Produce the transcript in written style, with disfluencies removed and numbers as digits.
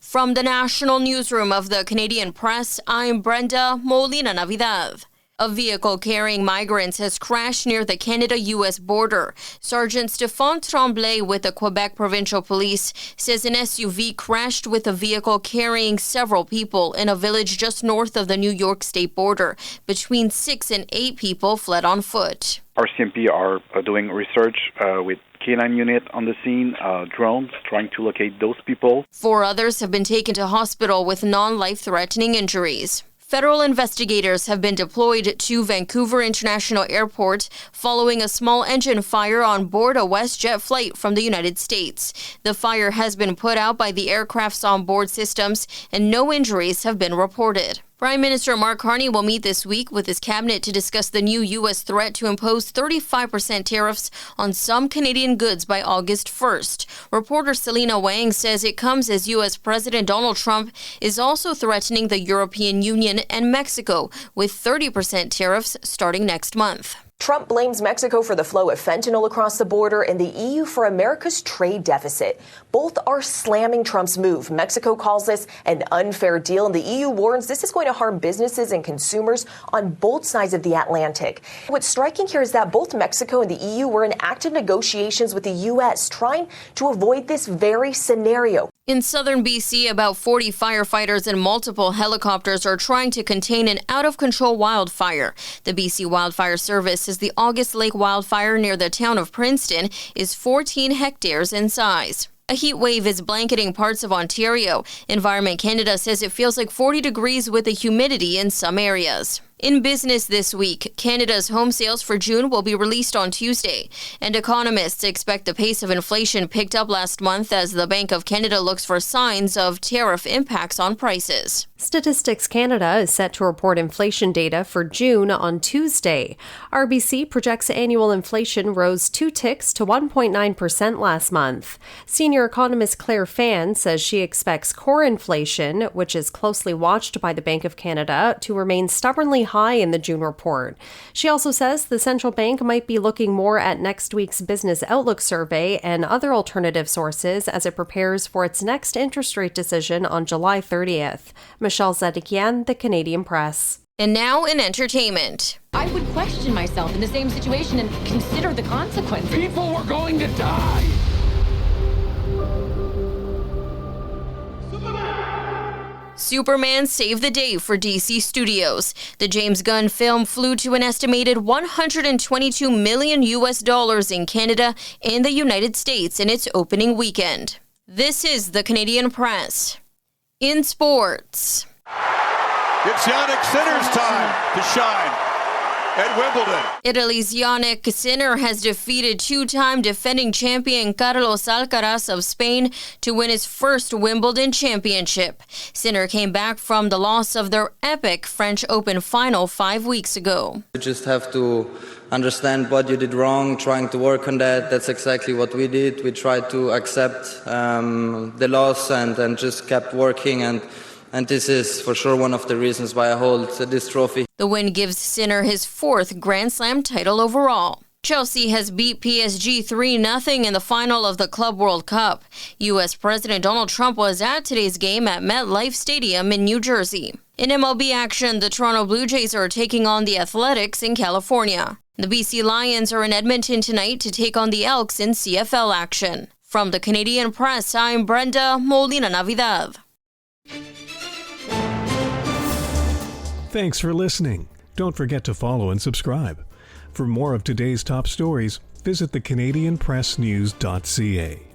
From the national newsroom of the Canadian Press, I'm Brenda Molina-Navidad. A vehicle carrying migrants has crashed near the Canada-U.S. border. Sergeant Stéphane Tremblay with the Quebec Provincial Police says an SUV crashed with a vehicle carrying several people in a village just north of the New York state border. Between 6 and 8 people fled on foot. Our CMP are doing research with K9 unit on the scene, drones, trying to locate those people. 4 others have been taken to hospital with non-life-threatening injuries. Federal investigators have been deployed to Vancouver International Airport following a small engine fire on board a WestJet flight from the United States. The fire has been put out by the aircraft's onboard systems, and no injuries have been reported. Prime Minister Mark Carney will meet this week with his cabinet to discuss the new U.S. threat to impose 35% tariffs on some Canadian goods by August 1st. Reporter Selena Wang says it comes as U.S. President Donald Trump is also threatening the European Union and Mexico with 30% tariffs starting next month. Trump blames Mexico for the flow of fentanyl across the border and the EU for America's trade deficit. Both are slamming Trump's move. Mexico calls this an unfair deal, and the EU warns this is going to harm businesses and consumers on both sides of the Atlantic. What's striking here is that both Mexico and the EU were in active negotiations with the U.S., trying to avoid this very scenario. In southern BC, about 40 firefighters and multiple helicopters are trying to contain an out-of-control wildfire. The BC Wildfire Service says the August Lake wildfire near the town of Princeton is 14 hectares in size. A heat wave is blanketing parts of Ontario. Environment Canada says it feels like 40 degrees with the humidity in some areas. In business this week, Canada's home sales for June will be released on Tuesday, and economists expect the pace of inflation picked up last month as the Bank of Canada looks for signs of tariff impacts on prices. Statistics Canada is set to report inflation data for June on Tuesday. RBC projects annual inflation rose 2 ticks to 1.9% last month. Senior economist Claire Fan says she expects core inflation, which is closely watched by the Bank of Canada, to remain stubbornly high in the June report. She also says the central bank might be looking more at next week's Business Outlook survey and other alternative sources as it prepares for its next interest rate decision on July 30th. Michelle Zedekian, The Canadian Press. And now in entertainment. I would question myself in the same situation and consider the consequences. People were going to die. Superman saved the day for DC Studios. The James Gunn film flew to an estimated $122 million in Canada and the United States in its opening weekend. This is the Canadian Press. In sports. It's Yannick Sinner's time to shine at Wimbledon. Italy's Yannick Sinner has defeated 2-time defending champion Carlos Alcaraz of Spain to win his first Wimbledon championship. Sinner came back from the loss of their epic French Open final 5 weeks ago. You just have to understand what you did wrong, trying to work on that. That's exactly what we did. We tried to accept the loss and just kept working, and this is for sure one of the reasons why I hold this trophy. The win gives Sinner his 4th Grand Slam title overall. Chelsea has beat PSG 3-0 in the final of the Club World Cup. U.S. President Donald Trump was at today's game at MetLife Stadium in New Jersey. In MLB action, the Toronto Blue Jays are taking on the Athletics in California. The BC Lions are in Edmonton tonight to take on the Elks in CFL action. From the Canadian Press, I'm Brenda Molina-Navidad. Thanks for listening. Don't forget to follow and subscribe. For more of today's top stories, visit thecanadianpressnews.ca.